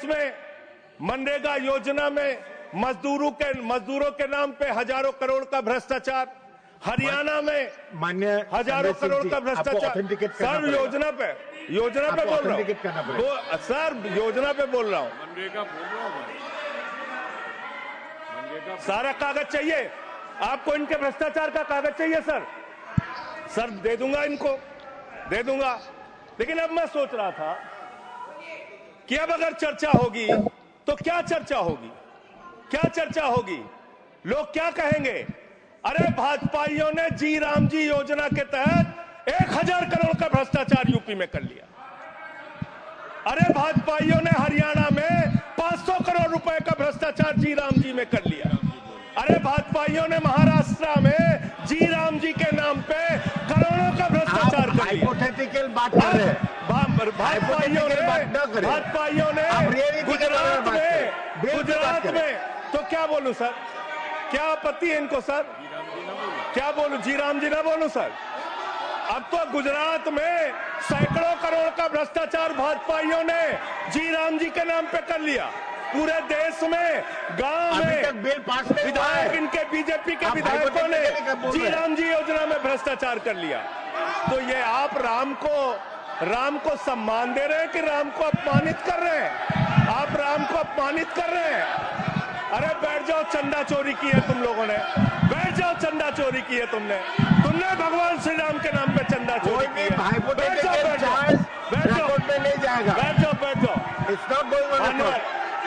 में मनरेगा योजना में मजदूरों के नाम पे हजारों करोड़ का भ्रष्टाचार, हरियाणा में मान्य हजारों करोड़ का भ्रष्टाचार। सर योजना पे बोल रहा हूँ सर, योजना पे बोल रहा हूँ। सारा कागज चाहिए आपको, इनके भ्रष्टाचार का कागज चाहिए सर दे दूंगा, इनको दे दूंगा। लेकिन अब मैं सोच रहा था कि अब अगर चर्चा होगी तो क्या चर्चा होगी, लोग क्या कहेंगे? अरे भाजपाइयों ने जी राम जी योजना के तहत 1000 करोड़ का भ्रष्टाचार यूपी में कर लिया। अरे भाजपाइयों ने हरियाणा में 500 करोड़ रुपए का भ्रष्टाचार जी राम जी में कर लिया। अरे भाजपाइयों ने महाराष्ट्र में जी राम जी के नाम पे करोड़ों का भ्रष्टाचार कर लिया। हाइपोथेटिकल बात कर रहे हैं। भाजपाइयों ने गुजरात में तो क्या बोलूं सर, क्या आपत्ति है इनको सर? क्या बोलूं, जी राम जी ना बोलूं सर? अब तो गुजरात में सैकड़ों करोड़ का भ्रष्टाचार भाजपाइयों ने जी राम जी के नाम पे कर लिया। पूरे देश में गांव में विधायक, इनके बीजेपी के विधायकों ने जी राम जी योजना में भ्रष्टाचार कर लिया। तो ये आप राम को सम्मान दे रहे हैं कि राम को अपमानित कर रहे हैं? आप राम को अपमानित कर रहे हैं। अरे बैठ जाओ, चंदा चोरी की है तुम लोगों ने, बैठ जाओ, चंदा चोरी की है तुमने भगवान श्री राम के नाम पे चंदा चोरी की है। बैठ जाओ।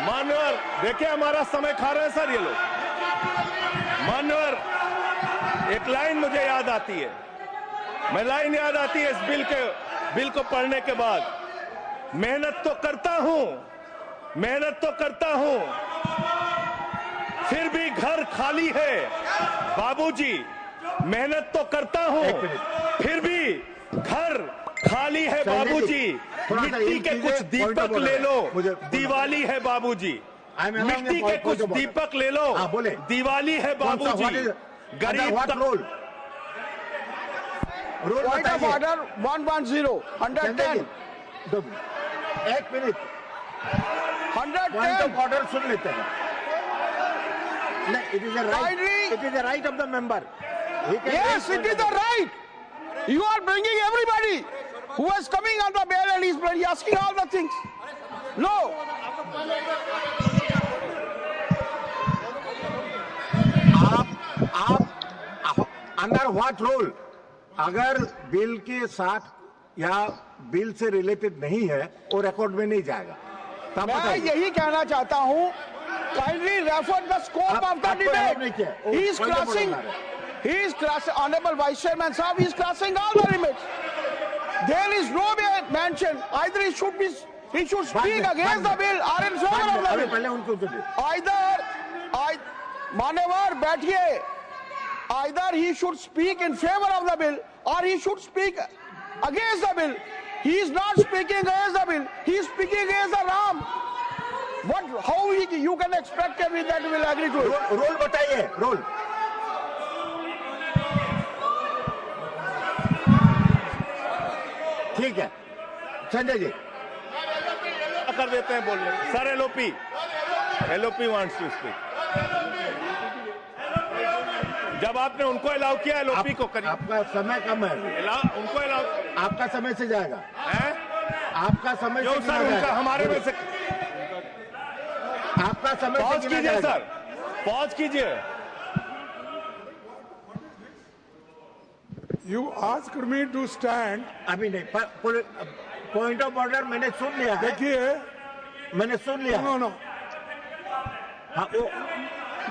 मानवर देखिए हमारा समय खा रहे हैं सर ये लोग। मानवर एक लाइन मुझे याद आती है, इस बिल को पढ़ने के बाद, मेहनत तो करता हूं फिर भी घर खाली है बाबूजी। मेहनत तो करता हूं फिर भी घर खाली है बाबूजी। मिट्टी के कुछ दीपक ले लो, दिवाली है बाबूजी। मिट्टी के कुछ दीपक ले लो, दिवाली है बाबूजी। गरीब Point of order 110, 110. 1 minute, 110. Point of order सुन लेते हैं। It is a right of the member. Yes, it is the right. You are bringing everybody who is coming on the bail and he's asking all the things. No. आप under what rule? अगर bill के साथ या bill से related नहीं है और record में नहीं जाएगा, मैं यही कहना चाहता हूं, kindly refer the scope of the debate. He is crossing, Honorable Vice Chairman Sahab, he is crossing all the limits. There is no mention either he should speak against the bill or in favor of the bill. Either मान्यवर बैठिए, either he should speak in favor of the bill or he should speak against the bill. He is not speaking against the bill, he is speaking against the Ram. How you can expect that we will agree to it? Role बताइए, role. ठीक है संजय जी, कर देते हैं बोलने। Sir LoP wants to speak. जब आपने उनको अलाउ किया, एलओपी को करिए। आपका समय कम है, उनको अलाउ, आपका समय से जाएगा है? आपका समय जो सर उनका हमारे में से, आपका समय पॉज कीजिए सर, पॉज कीजिए। You asked me to stand. अभी नहीं, पॉइंट ऑफ ऑर्डर मैंने सुन लिया है। देखिए, मैंने सुन लिया। नो हाँ, वो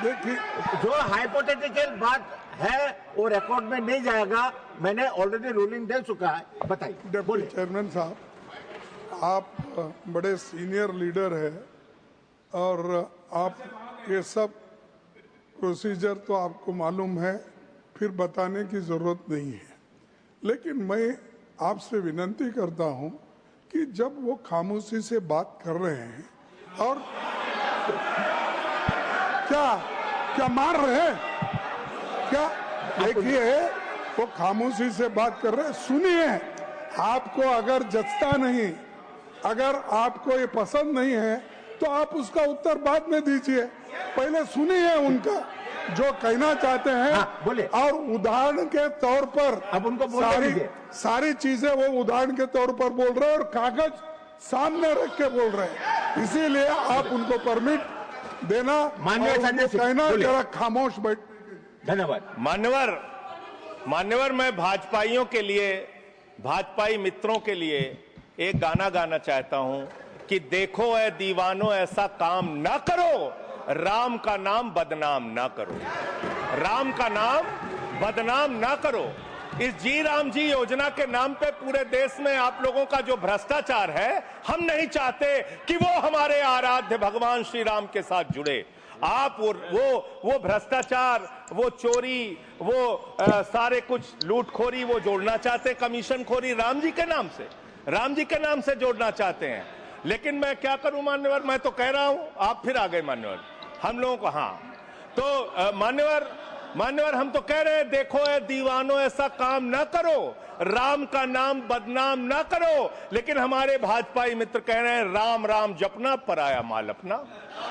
देखिए, जो हाइपोथेटिकल बात है वो रिकॉर्ड में नहीं जाएगा। मैंने ऑलरेडी रूलिंग दे चुका है। बताइए। डिप्टी चेयरमैन साहब, आप बड़े सीनियर लीडर है और आप ये सब प्रोसीजर तो आपको मालूम है, फिर बताने की जरूरत नहीं है। लेकिन मैं आपसे विनती करता हूं कि जब वो खामोशी से बात कर रहे हैं और क्या मार रहे हैं क्या? देखिए, वो खामोशी से बात कर रहे हैं, सुनिए। आपको अगर जचता नहीं अगर आपको ये पसंद नहीं है तो आप उसका उत्तर बाद में दीजिए, पहले सुनिए उनका जो कहना चाहते हैं। हाँ, बोले। और उदाहरण के तौर पर अब उनको बोलने दीजिए। सारी चीजें वो उदाहरण के तौर पर बोल रहे हैं और कागज सामने रख के बोल रहे हैं, इसीलिए आप उनको परमिट देना, माननीय और संजय उनको सिंह, कहना बोलिए। जरा खामोश बैठ। धन्यवाद। मान्यवर मैं भाजपाइयों के लिए, भाजपाई मित्रों के लिए एक गाना गाना चाहता हूं कि देखो ऐ दीवानो ऐसा काम ना करो, राम का नाम बदनाम ना करो, राम का नाम बदनाम ना करो। इस जी राम जी योजना के नाम पे पूरे देश में आप लोगों का जो भ्रष्टाचार है, हम नहीं चाहते कि वो हमारे आराध्य भगवान श्री राम के साथ जुड़े। आप वो भ्रष्टाचार, वो चोरी, वो सारे कुछ लूटखोरी वो जोड़ना चाहते, कमीशन खोरी राम जी के नाम से, राम जी के नाम से जोड़ना चाहते हैं। लेकिन मैं क्या करूं मान्यवर, मैं तो कह रहा हूं, आप फिर आ गए मान्यवर, हम लोगों को। हाँ तो मान्यवर हम तो कह रहे हैं देखो ऐ दीवानो ऐसा काम ना करो, राम का नाम बदनाम ना करो। लेकिन हमारे भाजपाई मित्र कह रहे हैं राम राम जपना पराया माल अपना,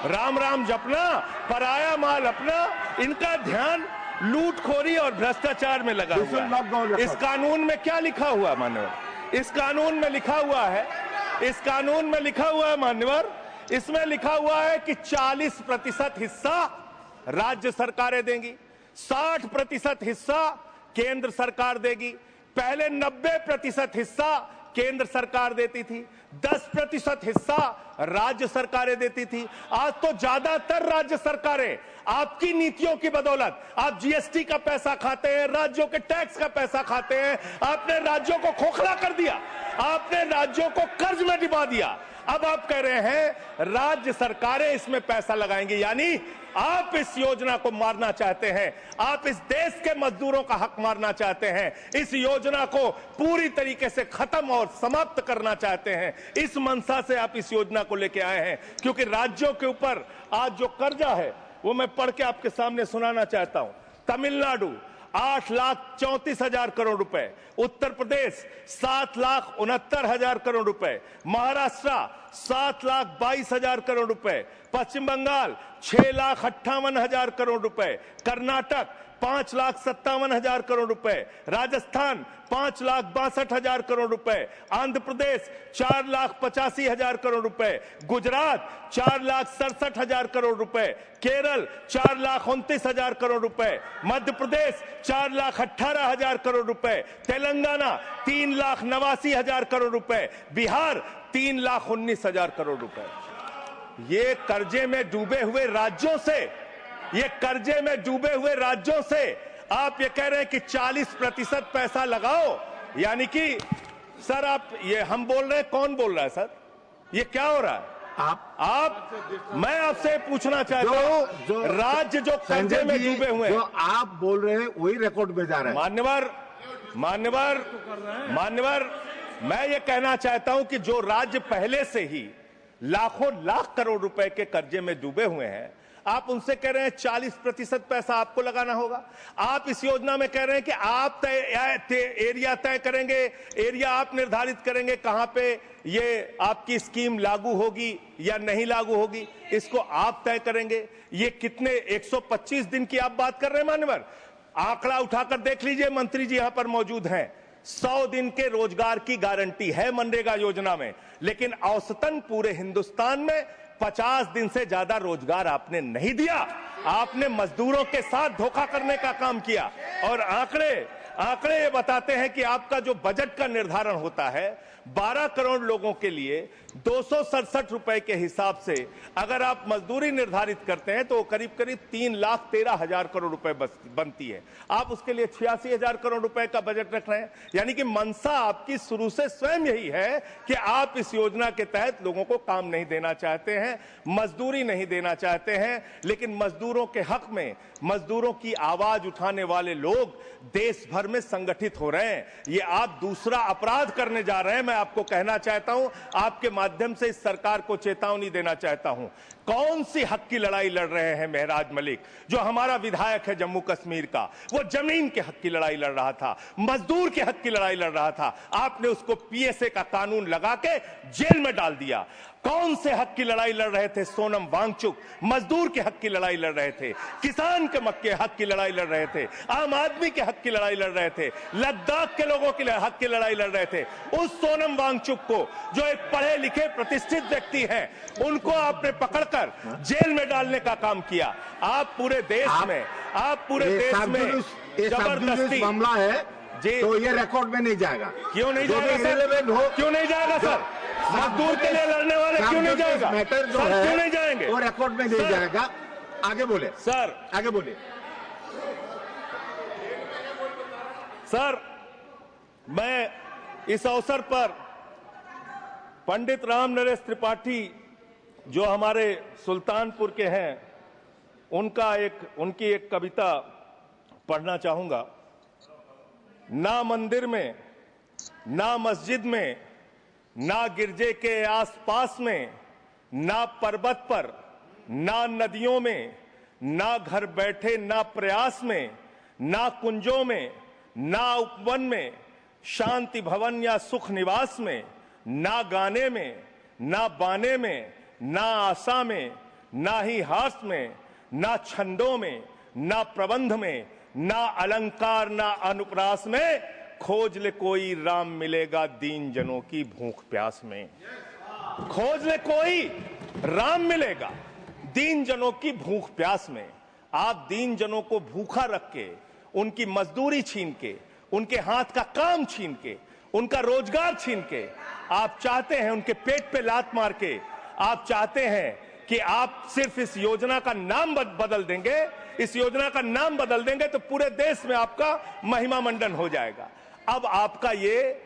राम राम जपना पराया माल अपना। इनका ध्यान लूटखोरी और भ्रष्टाचार में लगा हुआ है। इस कानून में क्या लिखा हुआ है मान्यवर, इस कानून में लिखा हुआ है, इस कानून में लिखा हुआ है मान्यवर, इसमें लिखा हुआ है कि 40% हिस्सा राज्य सरकारें देंगी, 60% हिस्सा केंद्र सरकार देगी। पहले 90% हिस्सा केंद्र सरकार देती थी, 10% हिस्सा राज्य सरकारें देती थी। आज तो ज्यादातर राज्य सरकारें आपकी नीतियों की बदौलत, आप जीएसटी का पैसा खाते हैं, राज्यों के टैक्स का पैसा खाते हैं, आपने राज्यों को खोखला कर दिया, आपने राज्यों को कर्ज में डुबा दिया। अब आप कह रहे हैं राज्य सरकारें इसमें पैसा लगाएंगी, यानी आप इस योजना को मारना चाहते हैं, आप इस देश के मजदूरों का हक मारना चाहते हैं, इस योजना को पूरी तरीके से खत्म और समाप्त करना चाहते हैं। इस मंशा से आप इस योजना को लेके आए हैं, क्योंकि राज्यों के ऊपर आज जो कर्जा है वो मैं पढ़ के आपके सामने सुनाना चाहता हूं। तमिलनाडु 8,34,000 करोड़ रुपए, उत्तर प्रदेश 7,69,000 करोड़ रुपए, महाराष्ट्र 7,22,000 करोड़ रुपए, पश्चिम बंगाल 6,58,000 करोड़ रुपए, कर्नाटक 5,57,000 करोड़ रुपए, राजस्थान 5,62,000 करोड़ रुपए, आंध्र प्रदेश 4,85,000 करोड़ रुपए, गुजरात 4,67,000 करोड़ रुपए, केरल 4,29,000 करोड़ रुपए, मध्य प्रदेश 4,18,000 करोड़ रुपए, तेलंगाना 3,89,000 करोड़ रुपए, बिहार 3,19,000 करोड़ रुपए। ये कर्जे में डूबे हुए राज्यों से, ये कर्जे में डूबे हुए राज्यों से आप ये कह रहे हैं कि 40% पैसा लगाओ, यानी कि सर आप ये हम बोल रहे हैं, कौन बोल रहा है सर, ये क्या हो रहा है? आप मैं आपसे पूछना चाहता हूं, राज्य जो कर्जे में डूबे हुए हैं, जो आप बोल रहे हैं वही रिकॉर्ड में जा रहा है। मान्यवर मैं ये कहना चाहता हूं कि जो राज्य पहले से ही लाखों लाख करोड़ रुपए के कर्जे में डूबे हुए हैं, आप उनसे कह रहे हैं 40% पैसा आपको लगाना होगा। आप इस योजना में कह रहे हैं कि आप एरिया तय करेंगे, एरिया आप निर्धारित करेंगे कहां पे ये आपकी स्कीम लागू होगी या नहीं लागू होगी, इसको आप तय करेंगे। ये कितने 125 दिन की आप बात कर रहे हैं मान्यवर, आंकड़ा उठाकर देख लीजिए, मंत्री जी यहां पर मौजूद हैं। 100 दिन के रोजगार की गारंटी है मनरेगा योजना में, लेकिन औसतन पूरे हिंदुस्तान में 50 दिन से ज्यादा रोजगार आपने नहीं दिया। आपने मजदूरों के साथ धोखा करने का काम किया। और आंकड़े ये बताते हैं कि आपका जो बजट का निर्धारण होता है 12 करोड़ लोगों के लिए 267 रुपए के हिसाब से अगर आप मजदूरी निर्धारित करते हैं तो करीब करीब 3,13,000 करोड़ रुपए बनती है। आप उसके लिए 86,000 करोड़ रुपए का बजट रख रहे हैं, यानी कि मंशा आपकी शुरू से स्वयं यही है कि आप इस योजना के तहत लोगों को काम नहीं देना चाहते हैं, मजदूरी नहीं देना चाहते हैं। लेकिन मजदूरों के हक में, मजदूरों की आवाज उठाने वाले लोग देश भर में संगठित हो रहे हैं। ये आप दूसरा अपराध करने जा रहे हैं। मैं आपको कहना चाहता हूं, आपके माध्यम से इस सरकार को चेतावनी देना चाहता हूं। कौन सी हक की लड़ाई लड़ रहे हैं मेहराज मलिक, जो हमारा विधायक है जम्मू कश्मीर का? वो जमीन के हक की लड़ाई लड़ रहा था, मजदूर के हक की लड़ाई लड़ रहा था। आपने उसको पीएसए का कानून लगा के जेल में डाल दिया। कौन से हक की लड़ाई लड़ रहे थे सोनम वांगचुक? मजदूर के हक की लड़ाई लड़ रहे थे, किसान के मक्के हक की लड़ाई लड़ रहे थे, आम आदमी के हक की लड़ाई लड़ रहे थे, लद्दाख के लोगों के हक की लड़ाई लड़ रहे थे। उस सोनम वांगचुक को, जो एक पढ़े लिखे प्रतिष्ठित व्यक्ति हैं, उनको आपने पकड़कर जेल में डालने का काम किया। आप पूरे देश में जबरदस्ती मामला है जी, तो ये रिकॉर्ड में नहीं जाएगा। क्यों नहीं जाएगा सर? क्यों नहीं जाएगा सर? मजदूर के लिए लड़ने वाले क्यों नहीं जाएगा? मैटर जो सर, है क्यों नहीं जाएंगे? वो रिकॉर्ड में नहीं जाएगा। आगे बोले सर, आगे बोले सर। मैं इस अवसर पर पंडित राम नरेश त्रिपाठी, जो हमारे सुल्तानपुर के हैं, उनकी एक कविता पढ़ना चाहूंगा। ना मंदिर में, ना मस्जिद में, ना गिरजे के आसपास में, ना पर्वत पर, ना नदियों में, ना घर बैठे, ना प्रयास में, ना कुंजों में, ना उपवन में, शांति भवन या सुख निवास में, ना गाने में, ना बाने में, ना आशा में, ना ही हास में, ना छंदों में, ना प्रबंध में, ना अलंकार, ना अनुप्रास में, खोज ले कोई राम मिलेगा दीन जनों की भूख प्यास में। खोज ले कोई राम मिलेगा दीन जनों की भूख प्यास में। आप दीन जनों को भूखा रख के, उनकी मजदूरी छीन के, उनके हाथ का काम छीन के, उनका रोजगार छीन के, आप चाहते हैं उनके पेट पे लात मार के, आप चाहते हैं कि आप सिर्फ इस योजना का नाम बदल देंगे, इस योजना का नाम बदल देंगे तो पूरे देश में आपका महिमा मंडन हो जाएगा। अब आपका ये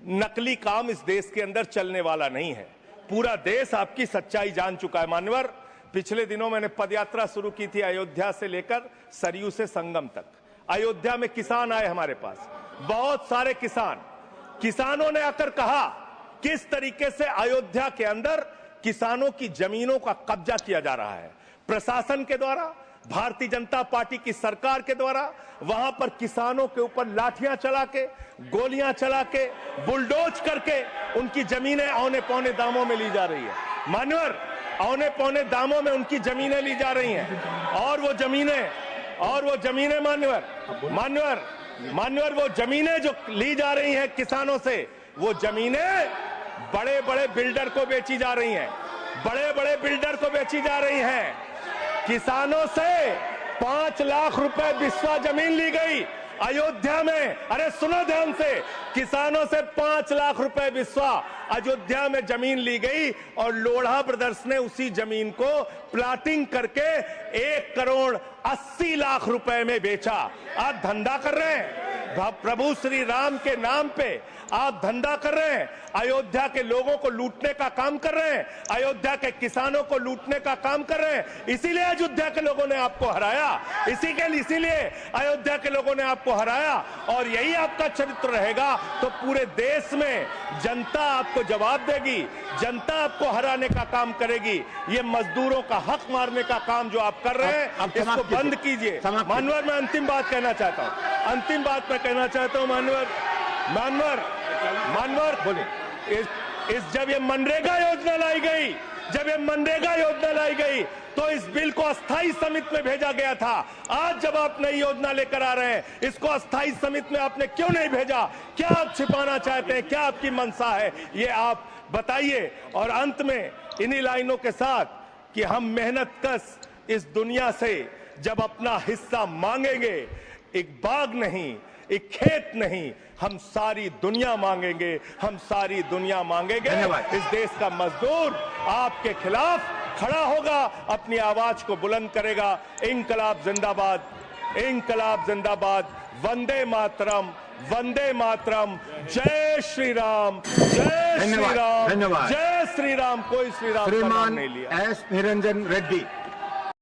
नकली काम इस देश के अंदर चलने वाला नहीं है। पूरा देश आपकी सच्चाई जान चुका है। मान्यवर, पिछले दिनों मैंने पदयात्रा शुरू की थी अयोध्या से लेकर सरयू से संगम तक। अयोध्या में किसान आए हमारे पास, बहुत सारे किसानों ने आकर कहा किस तरीके से अयोध्या के अंदर किसानों की जमीनों का कब्जा किया जा रहा है प्रशासन के द्वारा, भारतीय जनता पार्टी की सरकार के द्वारा। वहां पर किसानों के ऊपर लाठियां चला के, गोलियां चला के, बुलडोज करके उनकी जमीनें औने पौने दामों में ली जा रही है। मान्यवर, औने पौने दामों में उनकी जमीनें ली जा रही हैं। और वो जमीनें मान्यवर वो जमीनें जो ली जा रही हैं किसानों से, वो जमीनें बड़े बड़े बिल्डर को बेची जा रही हैं, किसानों से 5 लाख रुपए बिस्वा जमीन ली गई अयोध्या में। अरे सुनो ध्यान से, किसानों से 5 लाख रुपए बिस्वा अयोध्या में जमीन ली गई और लोढ़ा ब्रदर्स ने उसी जमीन को प्लाटिंग करके 1 करोड़ 80 लाख रुपए में बेचा। आप धंधा कर रहे हैं, प्रभु श्री राम के नाम पे आप धंधा कर रहे हैं, अयोध्या के लोगों को लूटने का काम कर रहे हैं, अयोध्या के किसानों को लूटने का काम कर रहे हैं। इसीलिए अयोध्या के लोगों ने आपको हराया, इसीलिए अयोध्या के लोगों ने आपको हराया। और यही आपका चरित्र रहेगा तो पूरे देश में जनता आपको जवाब देगी, जनता आपको हराने का काम करेगी। ये मजदूरों का हक मारने का काम जो आप कर रहे हैं, इसको बंद कीजिए। मानवर, मैं अंतिम बात कहना चाहता हूं, मानवर बोले, जब ये मनरेगा योजना लाई गई तो इस बिल को अस्थायी समिति में भेजा गया था। आज जब आप नई योजना लेकर आ रहे हैं, इसको अस्थायी समिति में आपने क्यों नहीं भेजा? क्या आप छिपाना चाहते हैं? क्या आपकी मंशा है? ये आप बताइए। और अंत में इन्हीं लाइनों के साथ कि हम मेहनत कश इस दुनिया से जब अपना हिस्सा मांगेंगे, एक बाग नहीं, एक खेत नहीं, हम सारी दुनिया मांगेंगे, इस देश का मजदूर आपके खिलाफ खड़ा होगा, अपनी आवाज को बुलंद करेगा। इंकलाब जिंदाबाद, वंदे मातरम, जय श्री राम, जय श्री राम। कोई श्री राम का नाम नहीं लिया। श्रीमान एस निरंजन रेड्डी।